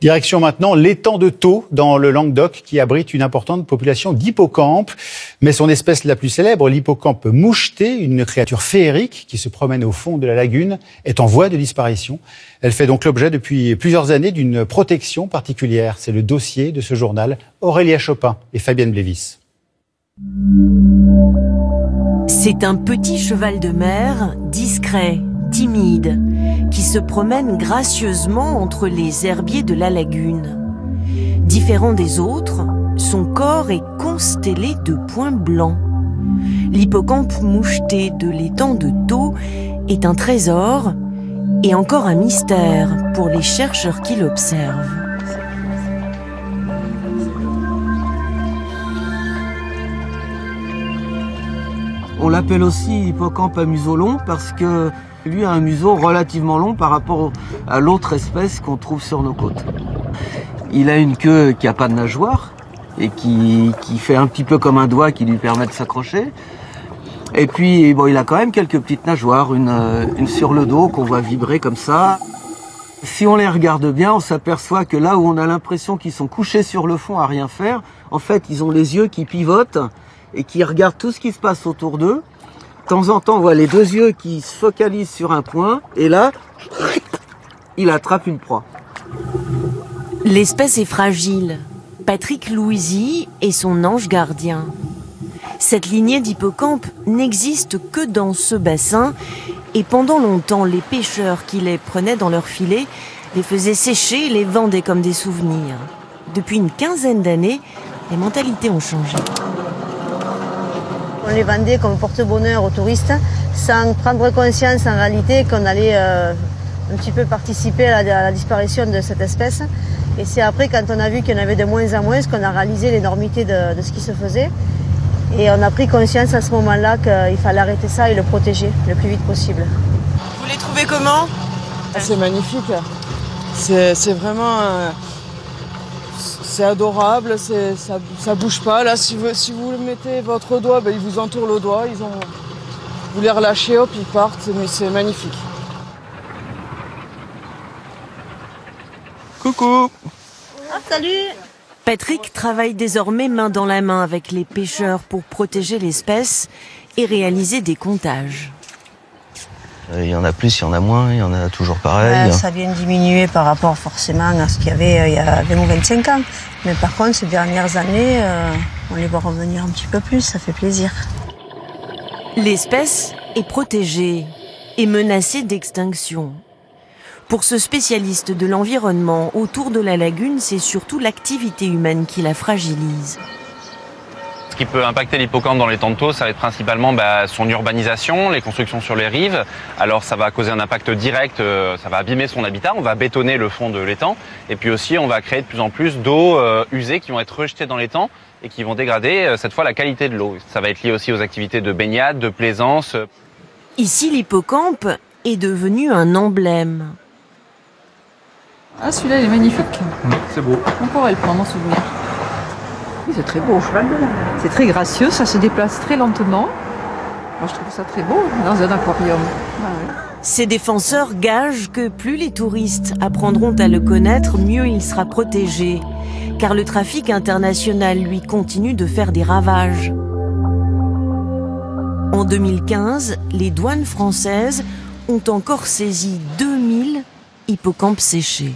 Direction maintenant l'étang de Thau, dans le Languedoc, qui abrite une importante population d'hippocampes. Mais son espèce la plus célèbre, l'hippocampe moucheté, une créature féerique qui se promène au fond de la lagune, est en voie de disparition. Elle fait donc l'objet depuis plusieurs années d'une protection particulière. C'est le dossier de ce journal. Aurélia Chopin et Fabienne Blévis. C'est un petit cheval de mer, discret, timide, qui se promène gracieusement entre les herbiers de la lagune. Différent des autres, son corps est constellé de points blancs. L'hippocampe moucheté de l'étang de Thau est un trésor et encore un mystère pour les chercheurs qui l'observent. On l'appelle aussi hippocampe à museau long parce que lui a un museau relativement long par rapport à l'autre espèce qu'on trouve sur nos côtes. Il a une queue qui n'a pas de nageoire et qui fait un petit peu comme un doigt qui lui permet de s'accrocher. Et puis bon, il a quand même quelques petites nageoires, une sur le dos qu'on voit vibrer comme ça. Si on les regarde bien, on s'aperçoit que là où on a l'impression qu'ils sont couchés sur le fond à rien faire, en fait ils ont les yeux qui pivotent et qui regardent tout ce qui se passe autour d'eux. De temps en temps, on voit les deux yeux qui se focalisent sur un point, et là, il attrape une proie. L'espèce est fragile. Patrick Louisy est son ange gardien. Cette lignée d'hippocampes n'existe que dans ce bassin, et pendant longtemps, les pêcheurs qui les prenaient dans leurs filets les faisaient sécher et les vendaient comme des souvenirs. Depuis une quinzaine d'années, les mentalités ont changé. On les vendait comme porte-bonheur aux touristes, sans prendre conscience en réalité qu'on allait un petit peu participer à la disparition de cette espèce. Et c'est après, quand on a vu qu'il y en avait de moins en moins, qu'on a réalisé l'énormité de ce qui se faisait. Et on a pris conscience à ce moment-là qu'il fallait arrêter ça et le protéger le plus vite possible. Vous les trouvez comment? C'est magnifique. C'est vraiment... C'est adorable, ça bouge pas. Là, si vous mettez votre doigt, ben, ils vous entourent le doigt. Vous les relâchez, hop, ils partent. C'est magnifique. Coucou! Ah, salut! Patrick travaille désormais main dans la main avec les pêcheurs pour protéger l'espèce et réaliser des comptages. Il y en a plus, il y en a moins, il y en a toujours pareil. Ça vient de diminuer par rapport forcément à ce qu'il y avait il y a 20 ou 25 ans. Mais par contre, ces dernières années, on les voit revenir un petit peu plus, ça fait plaisir. L'espèce est protégée et menacée d'extinction. Pour ce spécialiste de l'environnement, autour de la lagune, c'est surtout l'activité humaine qui la fragilise. Ce qui peut impacter l'hippocampe dans l'étang de Thau, ça va être principalement son urbanisation, les constructions sur les rives. Alors ça va causer un impact direct, ça va abîmer son habitat, on va bétonner le fond de l'étang. Et puis aussi, on va créer de plus en plus d'eau usée qui vont être rejetées dans l'étang et qui vont dégrader cette fois la qualité de l'eau. Ça va être lié aussi aux activités de baignade, de plaisance. Ici, l'hippocampe est devenu un emblème. Ah, celui-là, il est magnifique. C'est beau. On pourrait le prendre en souvenir. Oui, c'est très beau. C'est très gracieux, ça se déplace très lentement. Moi, je trouve ça très beau dans un aquarium. Ah, ouais. Ses défenseurs gagent que plus les touristes apprendront à le connaître, mieux il sera protégé. Car le trafic international, lui, continue de faire des ravages. En 2015, les douanes françaises ont encore saisi 2000 hippocampes séchés.